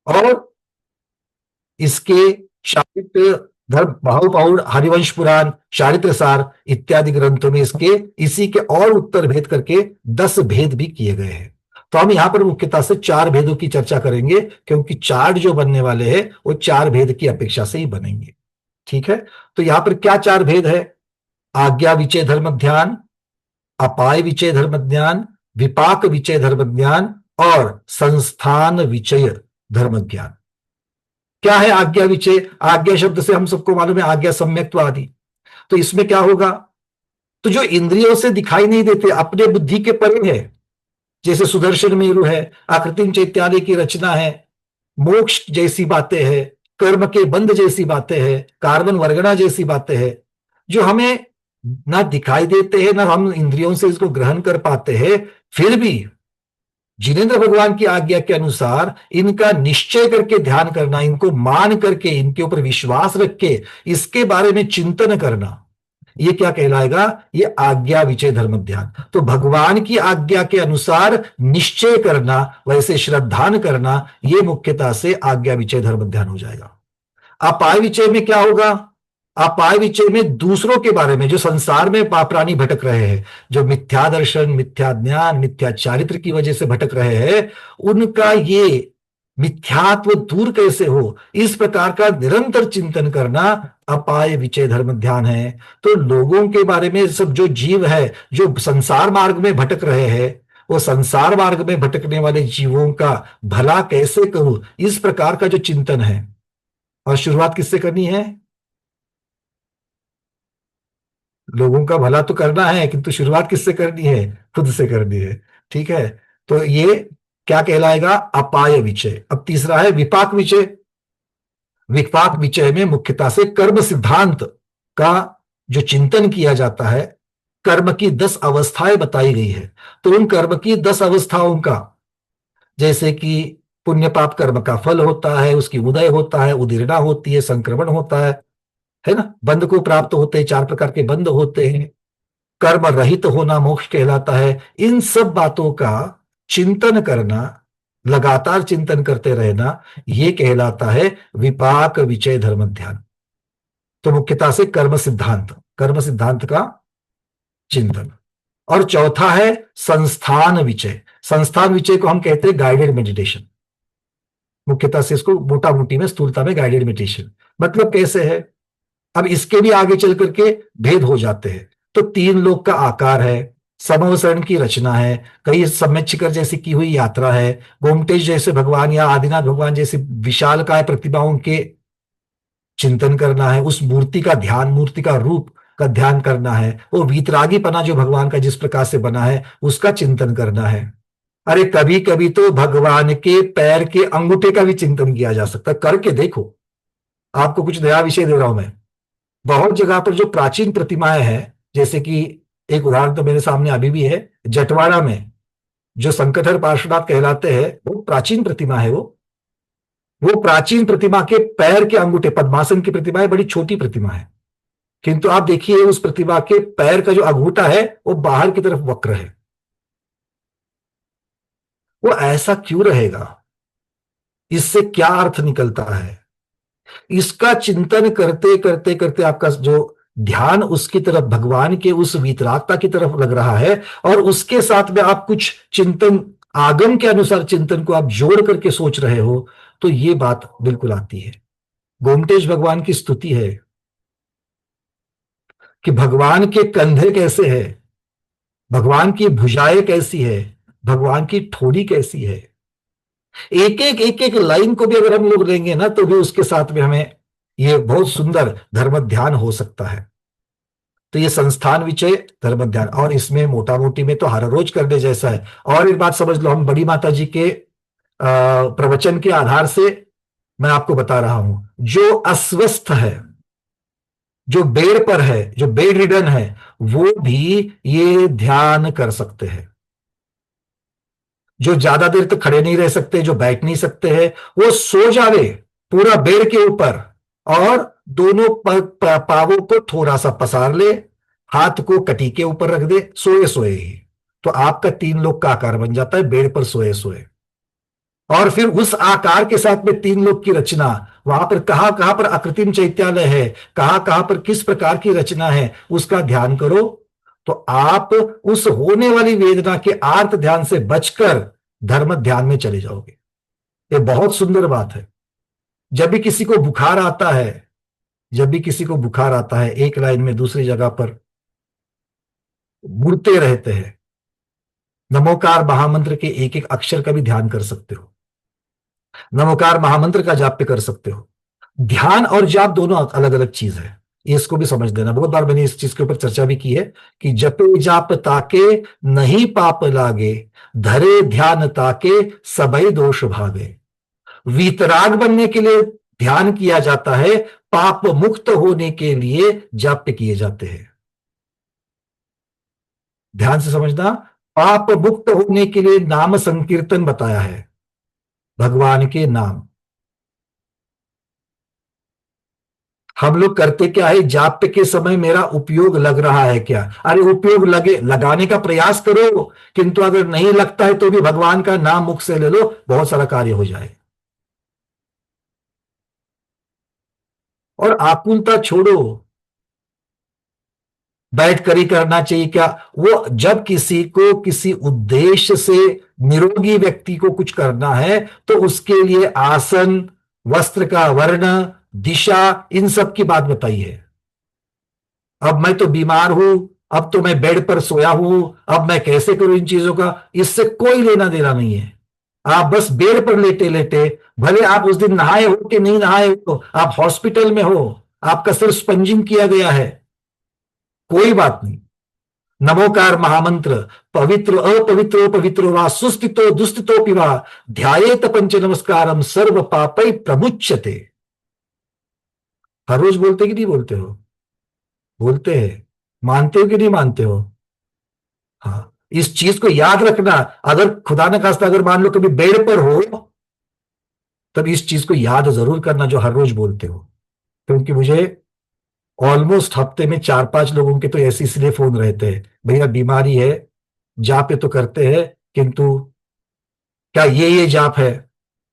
S1: और इसके शारीरिक धर्म, महापौर, हरिवंश पुराण, चारित्र सार इत्यादि ग्रंथों में इसके इसी के और उत्तर भेद करके 10 भेद भी किए गए हैं। तो हम यहां पर मुख्यतः से 4 भेदों की चर्चा करेंगे, क्योंकि चार्ट जो बनने वाले हैं वो 4 भेद की अपेक्षा से ही बनेंगे। ठीक है, तो यहां पर क्या 4 भेद है? आज्ञा विचय धर्म ध्यान, अपाय विचय धर्म ज्ञान, विपाक विचय धर्म ज्ञान और संस्थान विचय धर्म ज्ञान। क्या है आज्ञा विचय? आज्ञा शब्द से हम सबको मालूम है आज्ञा सम्यक्त्व आदि। तो इसमें क्या होगा? तो जो इंद्रियों से दिखाई नहीं देते, अपने बुद्धि के परे है, जैसे सुदर्शन मेरु है, आकृतिम चैत्यालय की रचना है, मोक्ष जैसी बातें हैं, कर्म के बंध जैसी बातें हैं, कार्बन वर्गणा जैसी बातें हैं, जो हमें ना दिखाई देते हैं, ना हम इंद्रियों से इसको ग्रहण कर पाते हैं, फिर भी जिनेंद्र भगवान की आज्ञा के अनुसार इनका निश्चय करके ध्यान करना, इनको मान करके, इनके ऊपर विश्वास रख के इसके बारे में चिंतन करना, ये क्या कहलाएगा? ये आज्ञा विचय धर्म ध्यान। तो भगवान की आज्ञा के अनुसार निश्चय करना, वैसे श्रद्धान करना, ये मुख्यतः से आज्ञा विचय धर्म ध्यान हो जाएगा। अपाय विचय में क्या होगा? अपाय विचय में दूसरों के बारे में, जो संसार में प्राणी भटक रहे हैं, जो मिथ्या दर्शन, मिथ्या ज्ञान, मिथ्या चारित्र की वजह से भटक रहे हैं, उनका ये मिथ्यात्व दूर कैसे हो, इस प्रकार का निरंतर चिंतन करना अपाय विचय धर्म ध्यान है। तो लोगों के बारे में, सब जो जीव है जो संसार मार्ग में भटक रहे हैं, वो संसार मार्ग में भटकने वाले जीवों का भला कैसे करूं, इस प्रकार का जो चिंतन है। और शुरुआत किससे करनी है? लोगों का भला तो करना है, किंतु शुरुआत किससे करनी है? खुद से करनी है। ठीक है, तो ये क्या कहलाएगा? अपाय विचय। अब तीसरा है विपाक विचय। विपाक विचय में मुख्यतः से कर्म सिद्धांत का जो चिंतन किया जाता है, कर्म की 10 अवस्थाएं बताई गई है। तो उन कर्म की 10 अवस्थाओं का, जैसे कि पुण्य पाप कर्म का फल होता है, उसकी उदय होता है, उदीर्णा होती है, संक्रमण होता है ना, बंध को प्राप्त होते हैं, 4 प्रकार के बंध होते हैं, कर्म रहित होना मोक्ष कहलाता है। इन सब बातों का चिंतन करना, लगातार चिंतन करते रहना, यह कहलाता है विपाक विचय धर्म ध्यान। तो मुख्यतः से कर्म सिद्धांत का चिंतन। और चौथा है संस्थान विचय। संस्थान विचय को हम कहते हैं गाइडेड मेडिटेशन। मुख्यतः से इसको मोटा मोटी में, स्थूलता में गाइडेड मेडिटेशन मतलब कैसे है? अब इसके भी आगे चल करके भेद हो जाते हैं। तो 3 लोक का आकार है, समवसरण की रचना है, कई सम्यक शिखर जैसी की हुई यात्रा है, गोमटेश जैसे भगवान या आदिनाथ भगवान जैसे विशालकाय प्रतिभाओं के चिंतन करना है, उस मूर्ति का ध्यान, मूर्ति का रूप का ध्यान करना है, वो वीतरागीपना जो भगवान का जिस प्रकार से बना है उसका चिंतन करना है। अरे कभी कभी तो भगवान के पैर के अंगूठे का भी चिंतन किया जा सकता है। करके देखो, आपको कुछ नया विषय दे रहा हूं मैं। बहुत जगह पर जो प्राचीन प्रतिमाएं हैं, जैसे कि एक उदाहरण तो मेरे सामने अभी भी है, जटवाड़ा में जो संकटहर पार्श्वनाथ कहलाते हैं, वो प्राचीन प्रतिमा है। वो प्राचीन प्रतिमा के पैर के अंगूठे, पद्मासन की प्रतिमा है, बड़ी छोटी प्रतिमा है, किंतु आप देखिए उस प्रतिमा के पैर का जो अंगूठा है वो बाहर की तरफ वक्र है। वो ऐसा क्यों रहेगा? इससे क्या अर्थ निकलता है? इसका चिंतन करते करते करते आपका जो ध्यान उसकी तरफ, भगवान के उस वीतरागता की तरफ लग रहा है, और उसके साथ में आप कुछ चिंतन, आगम के अनुसार चिंतन को आप जोड़ करके सोच रहे हो, तो ये बात बिल्कुल आती है। गोमटेश भगवान की स्तुति है कि भगवान के कंधे कैसे है, भगवान की भुजाएं कैसी है, भगवान की ठोड़ी कैसी है। एक एक लाइन को भी अगर हम लोग लेंगे ना, तो भी उसके साथ में हमें ये बहुत सुंदर धर्म ध्यान हो सकता है। तो ये संस्थान विचय धर्म ध्यान, और इसमें मोटा मोटी में तो हर रोज करने जैसा है। और एक बात समझ लो, हम बड़ी माता जी के प्रवचन के आधार से मैं आपको बता रहा हूं, जो अस्वस्थ है, जो बेड पर है, जो बेड रिडन है, वो भी ये ध्यान कर सकते हैं। जो ज्यादा देर तक खड़े नहीं रह सकते, जो बैठ नहीं सकते हैं, वो सो जावे पूरा बेड के ऊपर, और दोनों पावों को थोड़ा सा पसार ले, हाथ को कटी के ऊपर रख दे, सोए सोए ही, तो आपका 3 लोक का आकार बन जाता है, बेड पर सोए सोए। और फिर उस आकार के साथ में 3 लोक की रचना, वहां पर कहां पर अकृत्रिम चैत्यालय है, कहां पर किस प्रकार की रचना है, उसका ध्यान करो, तो आप उस होने वाली वेदना के आर्त ध्यान से बचकर धर्म ध्यान में चले जाओगे। ये बहुत सुंदर बात है। जब भी किसी को बुखार आता है, एक लाइन में दूसरी जगह पर मुड़ते रहते हैं, नमोकार महामंत्र के एक एक अक्षर का भी ध्यान कर सकते हो, नमोकार महामंत्र का जाप पे कर सकते हो। ध्यान और जाप दोनों अलग अलग चीज है, इसको भी समझ लेना। बहुत बार मैंने इस चीज के ऊपर चर्चा भी की है कि जपे जाप ताके नहीं पाप लागे, धरे ध्यान ताके सबई दोष भागे। वीतराग बनने के लिए ध्यान किया जाता है, पाप मुक्त होने के लिए जाप किए जाते हैं। ध्यान से समझना, पाप मुक्त होने के लिए नाम संकीर्तन बताया है, भगवान के नाम। हम लोग करते क्या है, जाप के समय मेरा उपयोग लग रहा है क्या? अरे उपयोग लगाने का प्रयास करो, किंतु अगर नहीं लगता है तो भी भगवान का नाम मुख से ले लो, बहुत सारा कार्य हो जाए। और आकुलता छोड़ो, बैठ कर ही करना चाहिए क्या? वो जब किसी को किसी उद्देश्य से, निरोगी व्यक्ति को कुछ करना है, तो उसके लिए आसन, वस्त्र का वर्ण, दिशा, इन सब की बात बताई है। अब मैं तो बीमार हूं, अब तो मैं बेड पर सोया हूं, अब मैं कैसे करूं इन चीजों का, इससे कोई लेना देना नहीं है। आप बस बेड पर लेटे लेटे, भले आप उस दिन नहाए हो कि नहीं नहाए हो, आप हॉस्पिटल में हो, आपका सिर्फ स्पंजिंग किया गया है, कोई बात नहीं। नमोकार महामंत्र, पवित्र अपवित्रो पवित्रो वा सुस्थितो दुस्थितो पिवा ध्यायेत पंच नमस्कारम सर्व पापै प्रमुच्यते। हर रोज बोलते कि नहीं बोलते हो? बोलते हैं। मानते हो कि नहीं मानते हो? हाँ, इस चीज को याद रखना। अगर खुदा न खास्ता अगर मान लो कभी बेड पर हो, तब इस चीज को याद जरूर करना जो हर रोज बोलते हो। क्योंकि मुझे ऑलमोस्ट हफ्ते में 4-5 लोगों के तो ऐसे इसलिए फोन रहते हैं, भैया बीमारी है, जाप तो करते हैं, किंतु क्या ये जाप है,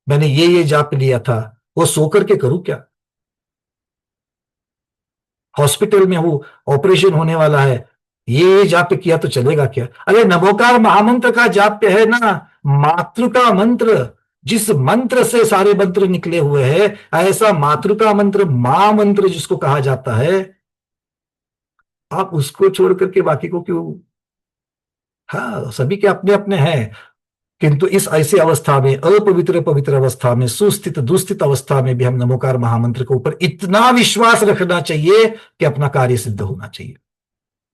S1: मैंने ये जाप लिया था, वो सो करके करूं क्या? हॉस्पिटल में हूं, ऑपरेशन होने वाला है, ये जाप किया तो चलेगा क्या? अरे नमोकार महामंत्र का जाप्य है ना, मातृका मंत्र, जिस मंत्र से सारे मंत्र निकले हुए हैं, ऐसा मातृका मंत्र, मां मंत्र जिसको कहा जाता है, आप उसको छोड़ करके बाकी को क्यों? हाँ, सभी के अपने अपने हैं, किंतु इस ऐसी अवस्था में, अपवित्र पवित्र अवस्था में, सुस्थित दुस्थित अवस्था में भी हम नमोकार महामंत्र के ऊपर इतना विश्वास रखना चाहिए कि अपना कार्य सिद्ध होना चाहिए।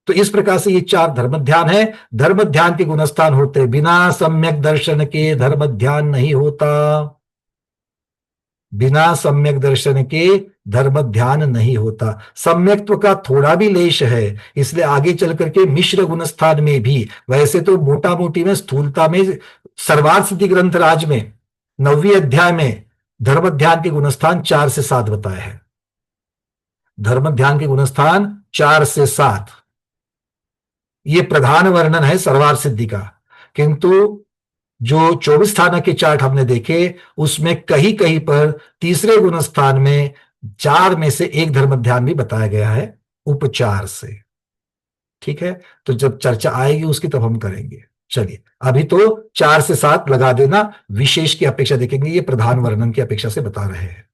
S1: तो इस प्रकार से ये 4 धर्म ध्यान है। धर्म ध्यान के गुणस्थान होते, बिना सम्यक दर्शन के धर्म ध्यान नहीं होता, बिना सम्यक दर्शन के धर्म ध्यान नहीं होता। सम्यक्त्व का थोड़ा भी लेश है, इसलिए आगे चल करके मिश्र गुणस्थान में भी, वैसे तो मोटा मोटी में स्थूलता में सर्वार्थ सिद्धि ग्रंथ राज में 9वें अध्याय में धर्म ध्यान के गुणस्थान 4 से 7 बताए हैं। धर्म ध्यान के गुणस्थान 4 से 7, ये प्रधान वर्णन है सर्वार्थ सिद्धि का। किंतु जो 24 स्थानक के चार्ट हमने देखे, उसमें कहीं कहीं पर तीसरे गुणस्थान में 4 में से एक धर्म ध्यान भी बताया गया है उपचार से। ठीक है, तो जब चर्चा आएगी उसकी तब हम करेंगे। चलिए, अभी तो 4 से 7 लगा देना, विशेष की अपेक्षा देखेंगे, ये प्रधान वर्णन की अपेक्षा से बता रहे हैं।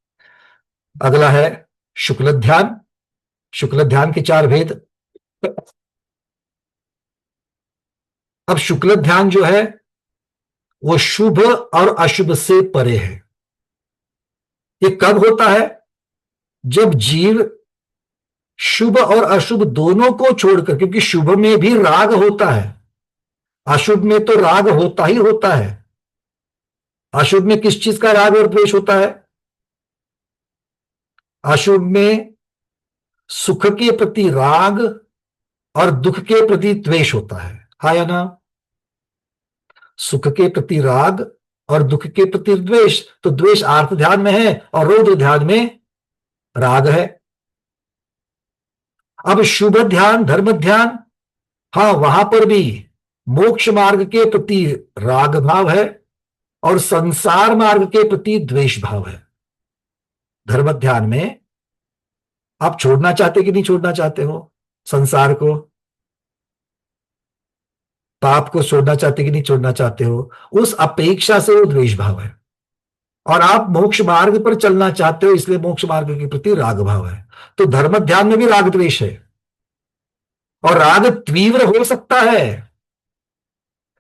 S1: अगला है शुक्ल ध्यान। शुक्ल ध्यान के 4 भेद। अब शुक्ल ध्यान जो है वो शुभ और अशुभ से परे है। ये कब होता है? जब जीव शुभ और अशुभ दोनों को छोड़कर, क्योंकि शुभ में भी राग होता है, अशुभ में तो राग होता ही होता है। अशुभ में किस चीज का राग और द्वेष होता है? अशुभ में सुख के प्रति राग और दुख के प्रति द्वेष होता है, हाँ या ना? सुख के प्रति राग और दुख के प्रति द्वेष। तो द्वेष आर्त ध्यान में है और रौद्र ध्यान में राग है। अब शुभ ध्यान, धर्म ध्यान, हाँ, वहां पर भी मोक्ष मार्ग के प्रति राग भाव है और संसार मार्ग के प्रति द्वेष भाव है। धर्म ध्यान में आप छोड़ना चाहते कि नहीं छोड़ना चाहते हो? संसार को, पाप को छोड़ना चाहते कि नहीं छोड़ना चाहते हो? उस अपेक्षा से वो द्वेष भाव है। और आप मोक्ष मार्ग पर चलना चाहते हो, इसलिए मोक्ष मार्ग के प्रति राग भाव है। तो धर्म ध्यान में भी राग द्वेष है, और राग तीव्र हो सकता है।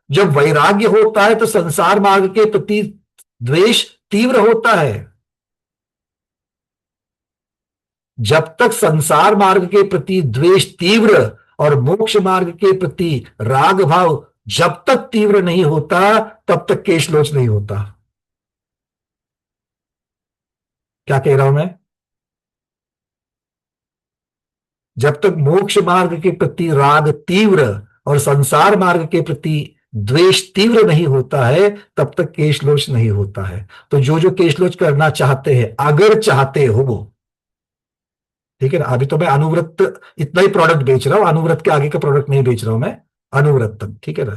S1: जब वैराग्य होता है तो संसार मार्ग के प्रति द्वेष तीव्र होता है। जब तक संसार मार्ग के प्रति द्वेष तीव्र और मोक्ष मार्ग के प्रति राग भाव जब तक तीव्र नहीं होता, तब तक केशलोच नहीं होता। क्या कह रहा हूं मैं? जब तक मोक्ष मार्ग के प्रति राग तीव्र और संसार मार्ग के प्रति द्वेष तीव्र नहीं होता है, तब तक केशलोच नहीं होता है। तो जो जो केशलोच करना चाहते हैं, अगर चाहते हो, ठीक है ना, अभी तो मैं अनुव्रत इतना ही प्रोडक्ट बेच रहा हूं, अनुव्रत के आगे का प्रोडक्ट नहीं बेच रहा हूं मैं, अनुव्रतम, ठीक है ना।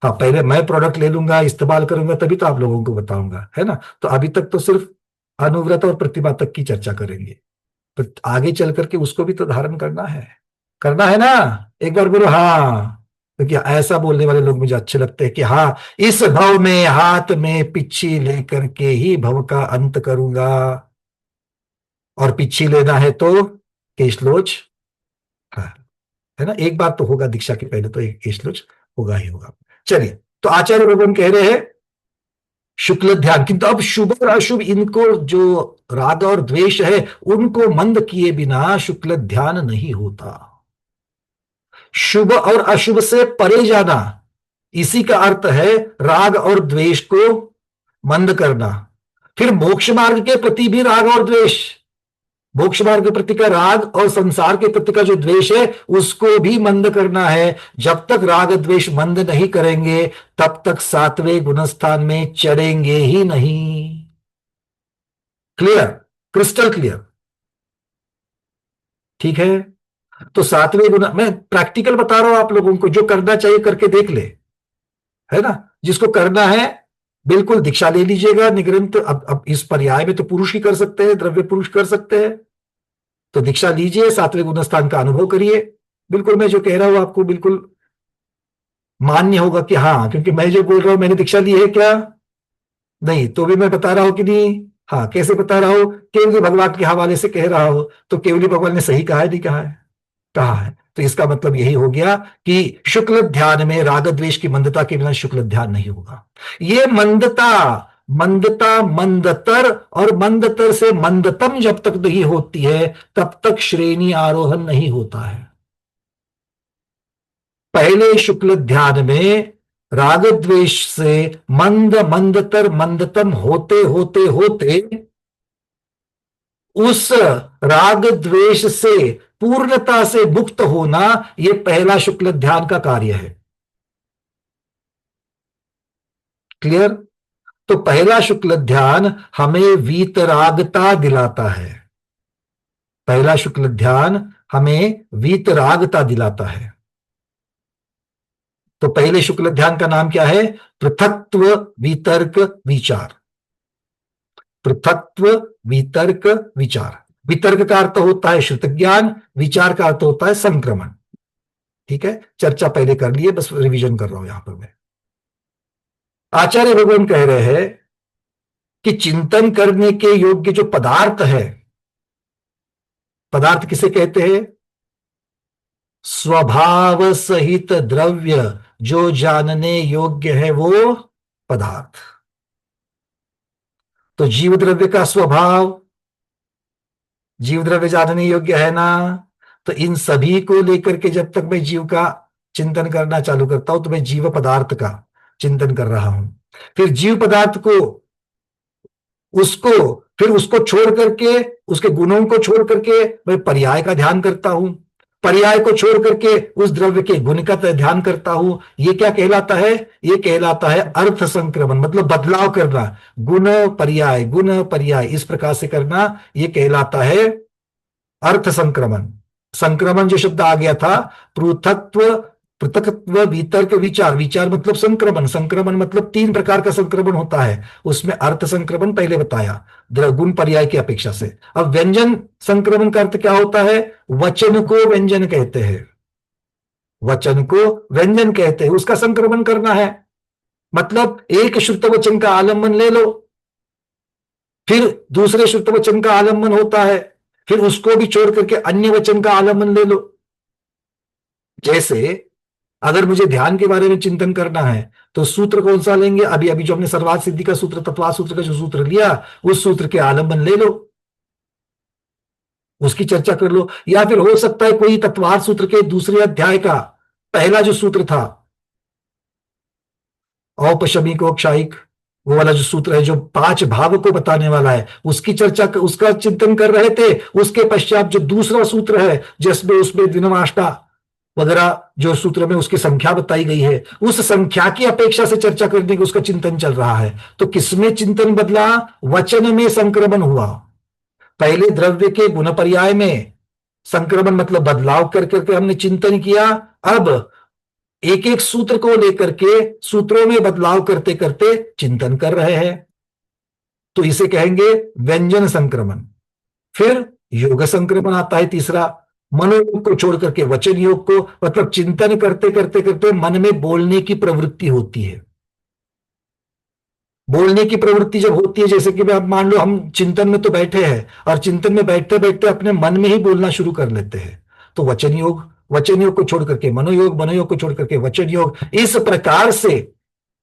S1: हाँ, पहले मैं प्रोडक्ट ले लूंगा, इस्तेमाल करूंगा, तभी तो आप लोगों को बताऊंगा, है ना। तो अभी तक तो सिर्फ अनुव्रत और प्रतिभा तक की चर्चा करेंगे, तो आगे चल करके उसको भी तो धारण करना है ना। एक बार बोलो हाँ, क्योंकि ऐसा बोलने वाले लोग मुझे अच्छे लगते हैं कि हाँ, इस भव में हाथ में पिच्छी लेकर के ही भव का अंत करूंगा। और पिच्छी लेना है तो केशलोच, हाँ, है ना, एक बार तो होगा दीक्षा के पहले, तो एक श्लोक होगा ही होगा। चलिए, तो आचार्य भगवान कह रहे हैं शुक्ल ध्यान, किंतु अब शुभ और अशुभ, इनको जो राग और द्वेष है उनको मंद किए बिना शुक्ल ध्यान नहीं होता। शुभ और अशुभ से परे जाना, इसी का अर्थ है राग और द्वेष को मंद करना। फिर मोक्ष मार्ग के प्रति भी राग और द्वेष, मोक्ष मार्ग के प्रति का राग और संसार के प्रति का जो द्वेष है उसको भी मंद करना है। जब तक राग द्वेष मंद नहीं करेंगे तब तक सातवें गुणस्थान में चढ़ेंगे ही नहीं। क्लियर, क्रिस्टल क्लियर, ठीक है। तो सातवें गुण, मैं प्रैक्टिकल बता रहा हूं आप लोगों को, जो करना चाहिए करके देख ले, है ना। जिसको करना है बिल्कुल दीक्षा ले लीजिएगा निगृंत। अब इस पर्याय में तो पुरुष ही कर सकते हैं, द्रव्य पुरुष कर सकते हैं, तो दीक्षा लीजिए, सातवें गुणस्थान का अनुभव करिए। बिल्कुल मैं जो कह रहा हूं आपको बिल्कुल मान्य होगा कि हाँ, क्योंकि मैं जो बोल रहा हूं मैंने दीक्षा ली है क्या, नहीं, तो भी मैं बता रहा हूं कि नहीं, हाँ, कैसे बता रहा हूं, केवली भगवान के हवाले से कह रहा हूं, तो केवली भगवान ने सही कहा है नहीं कहा है, कहा है। तो इसका मतलब यही हो गया कि शुक्ल ध्यान में राग द्वेष की मंदता के बिना शुक्ल ध्यान नहीं होगा। ये मंदता, मंदता मंदतर और मंदतर से मंदतम जब तक नहीं होती है तब तक श्रेणी आरोहण नहीं होता है। पहले शुक्ल ध्यान में राग द्वेष से मंद मंदतर मंदतम होते होते होते उस राग द्वेष से पूर्णता से मुक्त होना, यह पहला शुक्ल ध्यान का कार्य है। क्लियर। तो पहला शुक्ल ध्यान हमें वीतरागता दिलाता है, पहला शुक्ल ध्यान हमें वीतरागता दिलाता है। तो पहले शुक्ल ध्यान का नाम क्या है, पृथक्त्व वितर्क विचार। पृथक्त्व वितर्क विचार। वितर्क का अर्थ होता है श्रुत ज्ञान, विचार का अर्थ होता है संक्रमण। ठीक है, चर्चा पहले कर लिए, बस रिवीजन कर रहा हूं यहां पर मैं। आचार्य भगवान कह रहे हैं कि चिंतन करने के योग्य जो पदार्थ है, पदार्थ किसे कहते हैं, स्वभाव सहित द्रव्य जो जानने योग्य है वो पदार्थ। तो जीव द्रव्य का स्वभाव, जीव द्रव्य जानने योग्य है ना, तो इन सभी को लेकर के जब तक मैं जीव का चिंतन करना चालू करता हूं तो मैं जीव पदार्थ का चिंतन कर रहा हूं। फिर जीव पदार्थ को उसको छोड़ करके, उसके गुणों को छोड़ करके मैं पर्याय का ध्यान करता हूं, पर्याय को छोड़ करके उस द्रव्य के गुण का ध्यान करता हूं। ये क्या कहलाता है, ये कहलाता है अर्थ संक्रमण, मतलब बदलाव करना, गुण पर्याय इस प्रकार से करना, ये कहलाता है अर्थ संक्रमण। संक्रमण जो शब्द आ गया था, पृथक्त्व वितर्क विचार, विचार मतलब संक्रमण, संक्रमण मतलब 3 प्रकार का संक्रमण होता है, उसमें अर्थ संक्रमण पहले बताया गुण पर्याय की अपेक्षा से। अब व्यंजन संक्रमण का अर्थ क्या होता है, वचन को व्यंजन कहते हैं, वचन को व्यंजन कहते हैं, उसका संक्रमण करना है। मतलब एक शुद्ध वचन का आलम्बन ले लो, फिर दूसरे शुद्ध वचन का आलम्बन होता है, फिर उसको भी छोड़ करके अन्य वचन का आलम्बन ले लो। जैसे अगर मुझे ध्यान के बारे में चिंतन करना है तो सूत्र कौन सा लेंगे, अभी अभी जो हमने सर्वार्थ सिद्धि का सूत्र, तत्वार्थ सूत्र का जो सूत्र लिया, उस सूत्र के आलम्बन ले लो, उसकी चर्चा कर लो। या फिर हो सकता है कोई तत्वार्थ सूत्र के दूसरे अध्याय का पहला जो सूत्र था, औपशमिक औपक्षायिक, वो वाला जो सूत्र है जो 5 भाव को बताने वाला है, उसकी चर्चा, उसका चिंतन कर रहे थे। उसके पश्चात जो दूसरा सूत्र है जिसमें उसमें द्विनवाष्टा वगैरह जो सूत्र में उसकी संख्या बताई गई है, उस संख्या की अपेक्षा से चर्चा करने की उसका चिंतन चल रहा है। तो किसमें चिंतन बदला, वचन में संक्रमण हुआ। पहले द्रव्य के गुण पर्याय में संक्रमण मतलब बदलाव कर करके हमने चिंतन किया, अब एक एक सूत्र को लेकर के सूत्रों में बदलाव करते करते चिंतन कर रहे हैं, तो इसे कहेंगे व्यंजन संक्रमण। फिर योग संक्रमण आता है तीसरा, मनोयोग को छोड़ करके वचन योग को, मतलब चिंतन करते करते करते मन में बोलने की प्रवृत्ति होती है। बोलने की प्रवृत्ति जब होती है, जैसे कि आप मान लो हम चिंतन में तो बैठे हैं और चिंतन में बैठते बैठते अपने मन में ही बोलना शुरू कर लेते हैं, तो वचन योग, वचन योग को छोड़ करके मनोयोग, मनोयोग को छोड़ करके वचन योग। इस प्रकार से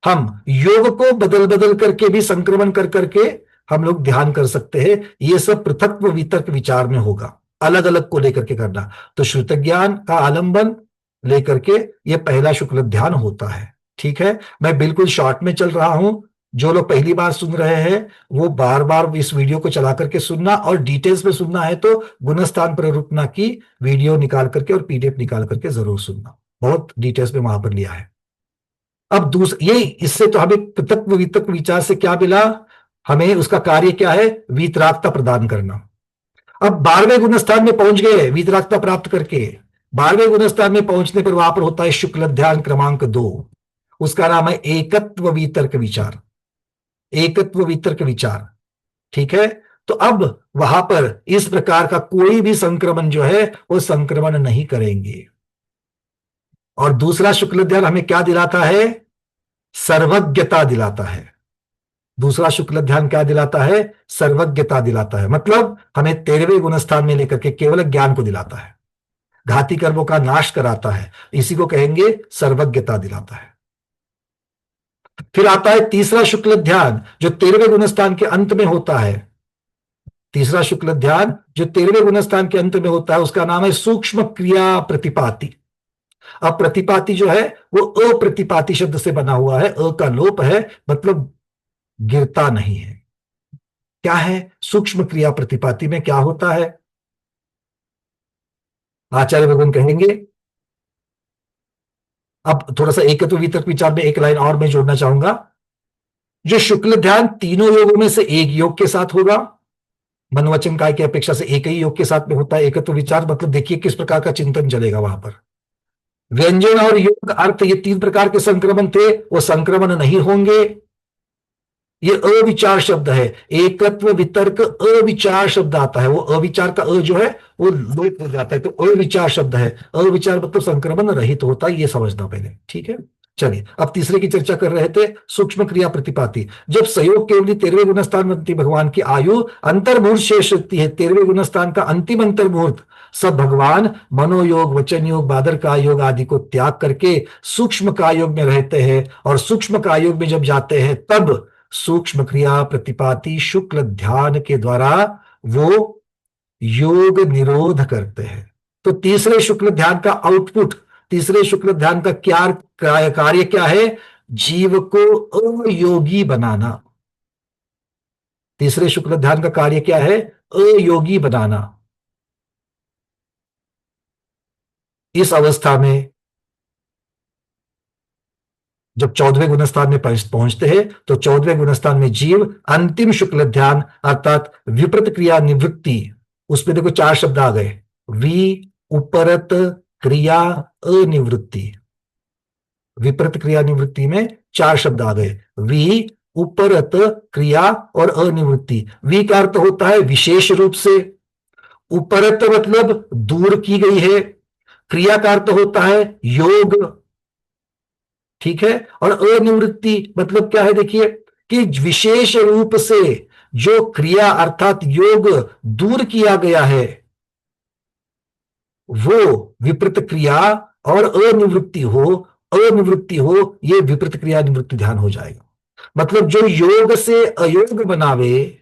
S1: हम योग को बदल बदल करके भी संक्रमण कर करके हम लोग ध्यान कर सकते हैं। ये सब पृथक्व वितर्क विचार में होगा, अलग अलग को लेकर के करना। तो श्रुत ज्ञान का आलंबन लेकर के ये पहला शुक्ल ध्यान होता है। ठीक है, मैं बिल्कुल शॉर्ट में चल रहा हूं। जो लोग पहली बार सुन रहे हैं वो बार बार इस वीडियो को चला करके सुनना, और डिटेल्स में सुनना है तो गुणस्थान प्ररूपना की वीडियो निकाल करके और पीडीएफ निकाल करके जरूर सुनना, बहुत डिटेल्स में वहां पर लिया है। अब ये इससे तो हमें पृथक्व वितर्क विचार से क्या मिला, हमें उसका कार्य क्या है, वीतरागता प्रदान करना। अब 12वें गुणस्थान में पहुंच गए वीतरागता प्राप्त करके। 12वें गुणस्थान में पहुंचने पर वहां पर होता है शुक्ल ध्यान क्रमांक 2, उसका नाम है एकत्व वितर्क विचार। एकत्व वितर्क विचार, ठीक है। तो अब वहां पर इस प्रकार का कोई भी संक्रमण जो है वो संक्रमण नहीं करेंगे। और दूसरा शुक्ल ध्यान हमें क्या दिलाता है, सर्वज्ञता दिलाता है। दूसरा शुक्ल ध्यान क्या दिलाता है, सर्वज्ञता दिलाता है। मतलब हमें 13वें गुणस्थान में लेकर के केवल ज्ञान को दिलाता है, घाती कर्मों का नाश कराता है, इसी को कहेंगे सर्वज्ञता दिलाता है। फिर आता है तीसरा शुक्ल ध्यान जो 13वें गुणस्थान के अंत में होता है। तीसरा शुक्ल ध्यान जो 13वें गुणस्थान के अंत में होता है उसका नाम है सूक्ष्म क्रिया प्रतिपाति। अब प्रतिपाति जो है वो अप्रतिपाति शब्द से बना हुआ है, अ का लोप है, मतलब गिरता नहीं है। क्या है सूक्ष्म क्रिया प्रतिपाति में क्या होता है, आचार्य भगवान कहेंगे। अब थोड़ा सा एकत्व वितर्क विचार में एक लाइन और मैं जोड़ना चाहूंगा। जो शुक्ल ध्यान तीनों योगों में से एक योग के साथ होगा, मन वचन काय की अपेक्षा से एक ही योग के साथ में होता है एकत्व विचार। मतलब देखिए किस प्रकार का चिंतन चलेगा वहां पर। व्यंजन और योग अर्थ ये 3 प्रकार के संक्रमण थे, वो संक्रमण नहीं होंगे। ये अविचार शब्द है, एकत्व वितर्क अविचार शब्द आता है, वो अविचार का जो है वो लोप हो जाता है, तो अविचार शब्द है। अविचार मतलब संक्रमण रहित होता है, ये समझना पहले, ठीक है। चलिए अब तीसरे की चर्चा कर रहे थे, सूक्ष्म क्रिया प्रतिपाति। जब संयोग केवली 13वें गुणस्थान में भगवान की आयु अंतर्मुहूर्त शेष रहती है, 13वें गुणस्थान का अंतिम अंतर्मुहूर्त सब भगवान मनोयोग, वचन योग, बादर का योग आदि को त्याग करके सूक्ष्म कायोग में रहते हैं। और सूक्ष्म कायोग में जब जाते हैं तब सूक्ष्म क्रिया प्रतिपाति शुक्ल ध्यान के द्वारा वो योग निरोध करते हैं। तो तीसरे शुक्ल ध्यान का आउटपुट, तीसरे शुक्ल ध्यान का क्या कार्य क्या है, जीव को अयोगी बनाना। तीसरे शुक्ल ध्यान का कार्य क्या है, अयोगी बनाना। इस अवस्था में जब 14वें गुणस्थान में पहुंचते हैं तो 14वें गुणस्थान में जीव अंतिम शुक्ल ध्यान अर्थात विपरीत क्रिया निवृत्ति, उसमें देखो 4 शब्द आ गए, वि उपरत क्रिया अनिवृत्ति। विपरीत क्रिया निवृत्ति में 4 शब्द आ गए, वि उपरत क्रिया और अनिवृत्ति। वि का अर्थ होता है विशेष रूप से, उपरत मतलब दूर की गई है, क्रिया का अर्थ होता है योग, ठीक है। और अनिवृत्ति मतलब क्या है, देखिए कि विशेष रूप से जो क्रिया अर्थात योग दूर किया गया है वो विपरीत क्रिया और अनिवृत्ति हो, ये विपरीत क्रिया निवृत्ति ध्यान हो जाएगा। मतलब जो योग से अयोग बनावे,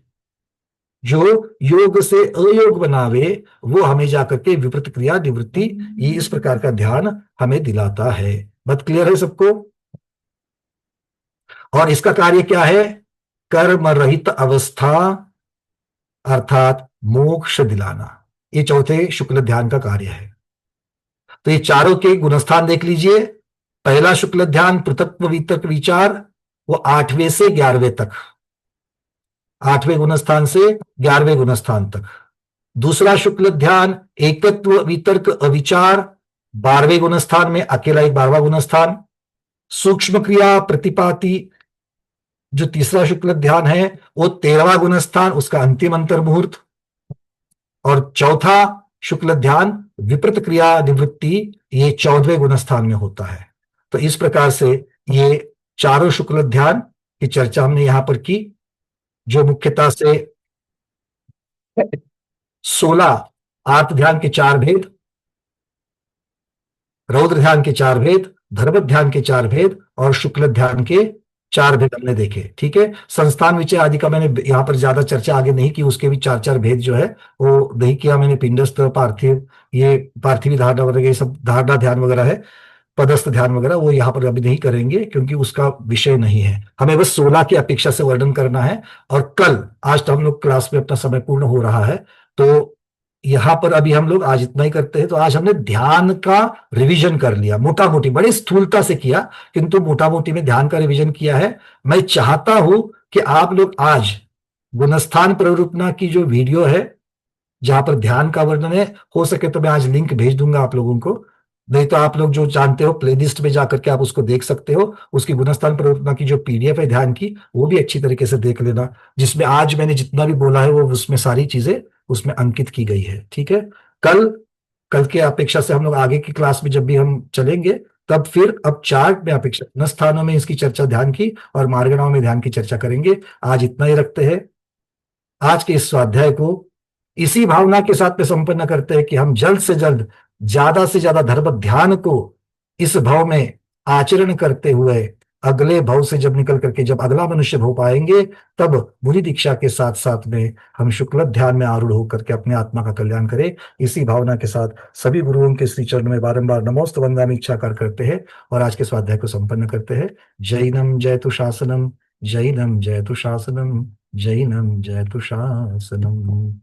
S1: जो योग से अयोग बनावे, वो हमें जाकर के विपरीत क्रिया निवृत्ति, ये इस प्रकार का ध्यान हमें दिलाता है। बात क्लियर है सबको। और इसका कार्य क्या है, कर्म रहित अवस्था अर्थात मोक्ष दिलाना, ये चौथे शुक्ल ध्यान का कार्य है। तो ये चारों के गुणस्थान देख लीजिए। पहला शुक्ल ध्यान पृथक्व वितर्क विचार, वो 8वें से 11वें तक, 8वें गुणस्थान से 11वें गुणस्थान तक। दूसरा शुक्ल ध्यान एकत्व वितर्क अविचार, 12वें गुणस्थान में अकेला एक 12वां गुणस्थान। सूक्ष्म क्रिया प्रतिपाति जो तीसरा शुक्ल ध्यान है वो 13वां गुणस्थान, उसका अंतिम अंतर्मुहूर्त। और चौथा शुक्ल ध्यान विपरीत क्रिया निवृत्ति, ये 14वें गुणस्थान में होता है। तो इस प्रकार से ये चारों शुक्ल ध्यान की चर्चा हमने यहां पर की, जो मुख्यतः से 16 आर्त ध्यान के 4 भेद, रौद्र ध्यान के 4 भेद, धर्म ध्यान के 4 भेद और शुक्ल ध्यान के 4 भेद हमने देखे। ठीक है, संस्थान विषय आदि का मैंने यहाँ पर ज्यादा चर्चा आगे नहीं की, उसके भी 4 भेद जो है वो नहीं किया मैंने। पिंडस्थ, पार्थिव, ये पार्थिवी धारणा वगैरह, ये सब धारणा ध्यान वगैरह है, पदस्थ ध्यान वगैरह, वो यहाँ पर अभी नहीं करेंगे क्योंकि उसका विषय नहीं है। हमें बस 16 की अपेक्षा से वर्णन करना है। और कल, आज तो हम लोग क्लास में अपना समय पूर्ण हो रहा है, तो यहाँ पर अभी हम लोग आज इतना ही करते हैं। तो आज हमने ध्यान का रिवीजन कर लिया, मोटा मोटी, बड़ी स्थूलता से किया, किंतु मोटा मोटी में ध्यान का रिवीजन किया है। मैं चाहता हूं कि आप लोग आज गुणस्थान प्ररूपना की जो वीडियो है जहां पर ध्यान का वर्णन है, हो सके तो मैं आज लिंक भेज दूंगा आप लोगों को, नहीं तो आप लोग जो जानते हो प्लेलिस्ट में जाकर के आप उसको देख सकते हो। उसकी गुणस्थान प्ररूपना की जो पीडीएफ है ध्यान की, वो भी अच्छी तरीके से देख लेना, जिसमें आज मैंने जितना भी बोला है वो उसमें सारी चीजें उसमें अंकित की गई है। ठीक है, कल के अपेक्षा से हम लोग आगे की क्लास में जब भी हम चलेंगे, तब फिर अब चार्ट में अपेक्षा न स्थानों में इसकी चर्चा ध्यान की और मार्गणाओं में ध्यान की चर्चा करेंगे। आज इतना ही रखते हैं। आज के इस स्वाध्याय को इसी भावना के साथ में संपन्न करते हैं कि हम जल्द से जल्द ज्यादा से ज्यादा धर्म ध्यान को इस भाव में आचरण करते हुए अगले भाव से जब निकल करके जब अगला मनुष्य हो पाएंगे, तब मुनि दीक्षा के साथ साथ में हम शुक्ल ध्यान में आरूढ़ होकर के अपने आत्मा का कल्याण करें। इसी भावना के साथ सभी गुरुओं के श्री चरण में बारंबार नमोस्त वंदनामि इच्छाकार करते हैं और आज के स्वाध्याय को संपन्न करते हैं। जैनम जयतु शासनम, जैनम जयतु शासनम, जैनम जयतु शासनम।